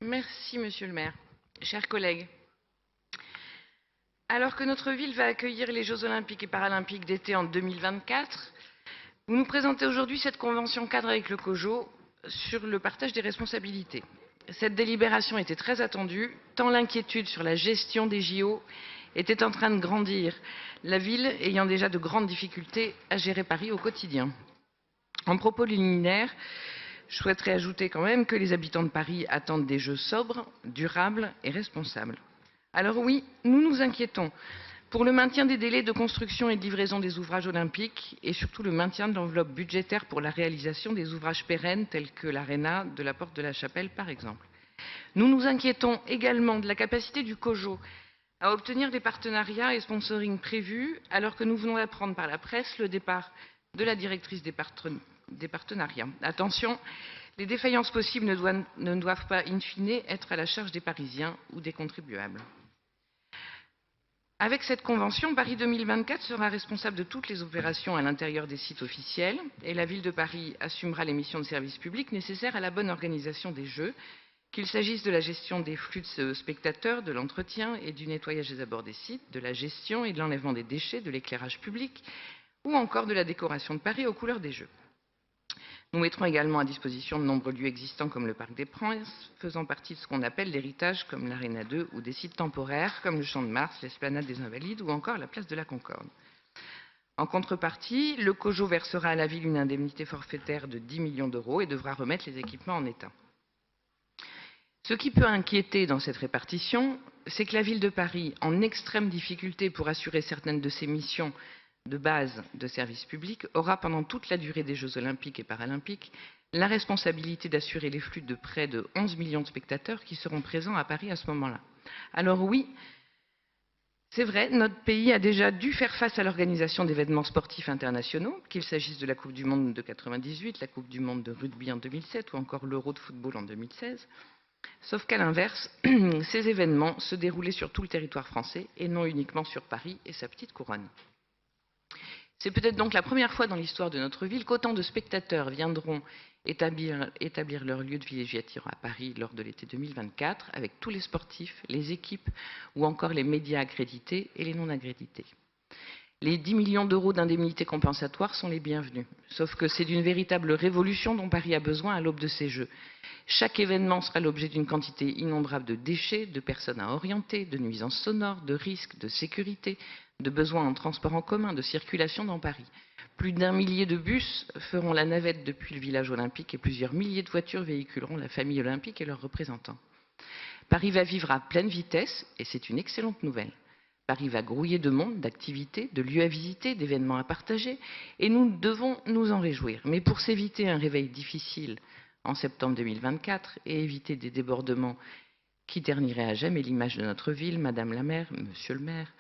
Merci, Monsieur le maire. Chers collègues, alors que notre ville va accueillir les Jeux olympiques et paralympiques d'été en 2024, vous nous présentez aujourd'hui cette convention cadre avec le COJO sur le partage des responsabilités. Cette délibération était très attendue, tant l'inquiétude sur la gestion des JO était en train de grandir, la ville ayant déjà de grandes difficultés à gérer Paris au quotidien. En propos liminaire, je souhaiterais ajouter quand même que les habitants de Paris attendent des Jeux sobres, durables et responsables. Alors oui, nous nous inquiétons pour le maintien des délais de construction et de livraison des ouvrages olympiques et surtout le maintien de l'enveloppe budgétaire pour la réalisation des ouvrages pérennes tels que l'aréna de la Porte de la Chapelle par exemple. Nous nous inquiétons également de la capacité du COJO à obtenir des partenariats et sponsoring prévus alors que nous venons d'apprendre par la presse le départ de la directrice des partenariats. Attention, les défaillances possibles ne doivent pas, in fine, être à la charge des Parisiens ou des contribuables. Avec cette convention, Paris 2024 sera responsable de toutes les opérations à l'intérieur des sites officiels et la ville de Paris assumera les missions de service public nécessaires à la bonne organisation des Jeux, qu'il s'agisse de la gestion des flux de spectateurs, de l'entretien et du nettoyage des abords des sites, de la gestion et de l'enlèvement des déchets, de l'éclairage public ou encore de la décoration de Paris aux couleurs des Jeux. Nous mettrons également à disposition de nombreux lieux existants comme le Parc des Princes, faisant partie de ce qu'on appelle l'héritage comme l'Arena 2 ou des sites temporaires comme le Champ de Mars, l'Esplanade des Invalides ou encore la place de la Concorde. En contrepartie, le COJO versera à la ville une indemnité forfaitaire de 10 millions d'euros et devra remettre les équipements en état. Ce qui peut inquiéter dans cette répartition, c'est que la ville de Paris, en extrême difficulté pour assurer certaines de ses missions de base de service public, aura pendant toute la durée des Jeux olympiques et paralympiques la responsabilité d'assurer les flux de près de 11 millions de spectateurs qui seront présents à Paris à ce moment-là. Alors oui, c'est vrai, notre pays a déjà dû faire face à l'organisation d'événements sportifs internationaux, qu'il s'agisse de la Coupe du Monde de 98, la Coupe du Monde de rugby en 2007 ou encore l'Euro de football en 2016. Sauf qu'à l'inverse, ces événements se déroulaient sur tout le territoire français et non uniquement sur Paris et sa petite couronne. C'est peut-être donc la première fois dans l'histoire de notre ville qu'autant de spectateurs viendront établir leur lieu de villégiature à Paris lors de l'été 2024, avec tous les sportifs, les équipes ou encore les médias accrédités et les non accrédités. Les 10 millions d'euros d'indemnités compensatoires sont les bienvenus, sauf que c'est d'une véritable révolution dont Paris a besoin à l'aube de ces Jeux. Chaque événement sera l'objet d'une quantité innombrable de déchets, de personnes à orienter, de nuisances sonores, de risques, de sécurité, de besoins en transport en commun, de circulation dans Paris. Plus d'1 millier de bus feront la navette depuis le village olympique et plusieurs milliers de voitures véhiculeront la famille olympique et leurs représentants. Paris va vivre à pleine vitesse et c'est une excellente nouvelle. Paris va grouiller de monde, d'activités, de lieux à visiter, d'événements à partager et nous devons nous en réjouir. Mais pour s'éviter un réveil difficile en septembre 2024 et éviter des débordements qui terniraient à jamais l'image de notre ville, Madame la maire, Monsieur le maire,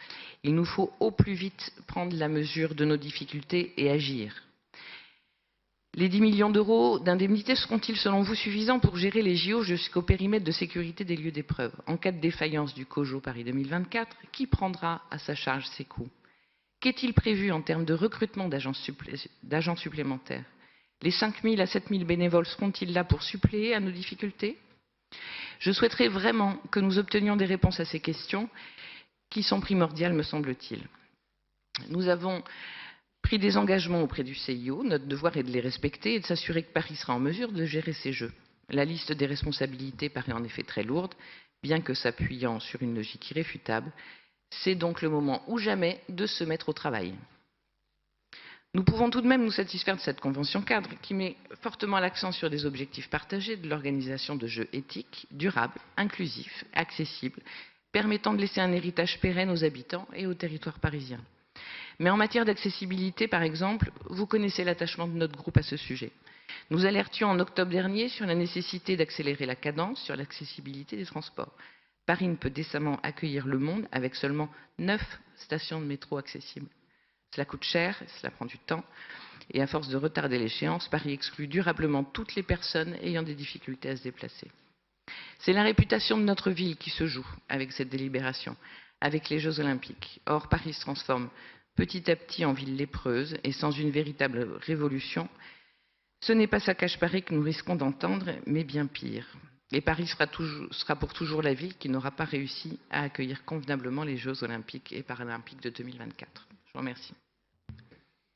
il nous faut au plus vite prendre la mesure de nos difficultés et agir. Les 10 millions d'euros d'indemnités seront-ils selon vous suffisants pour gérer les JO jusqu'au périmètre de sécurité des lieux d'épreuve? En cas de défaillance du COJO Paris 2024, qui prendra à sa charge ces coûts? Qu'est-il prévu en termes de recrutement d'agents supplémentaires? Les 5 000 à 7 000 bénévoles seront-ils là pour suppléer à nos difficultés? Je souhaiterais vraiment que nous obtenions des réponses à ces questions qui sont primordiales, me semble-t-il. Nous avons pris des engagements auprès du CIO. Notre devoir est de les respecter et de s'assurer que Paris sera en mesure de gérer ces Jeux. La liste des responsabilités paraît en effet très lourde, bien que s'appuyant sur une logique irréfutable. C'est donc le moment ou jamais de se mettre au travail. Nous pouvons tout de même nous satisfaire de cette convention cadre qui met fortement l'accent sur des objectifs partagés de l'organisation de Jeux éthiques, durables, inclusifs, accessibles, permettant de laisser un héritage pérenne aux habitants et au territoire parisien. Mais en matière d'accessibilité, par exemple, vous connaissez l'attachement de notre groupe à ce sujet. Nous alertions en octobre dernier sur la nécessité d'accélérer la cadence sur l'accessibilité des transports. Paris ne peut décemment accueillir le monde avec seulement 9 stations de métro accessibles. Cela coûte cher, cela prend du temps, et à force de retarder l'échéance, Paris exclut durablement toutes les personnes ayant des difficultés à se déplacer. C'est la réputation de notre ville qui se joue avec cette délibération, avec les Jeux olympiques. Or, Paris se transforme petit à petit en ville lépreuse et sans une véritable révolution. Ce n'est pas saccage Paris que nous risquons d'entendre, mais bien pire. Et Paris sera pour toujours la ville qui n'aura pas réussi à accueillir convenablement les Jeux olympiques et paralympiques de 2024. Je vous remercie.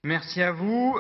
Merci à vous.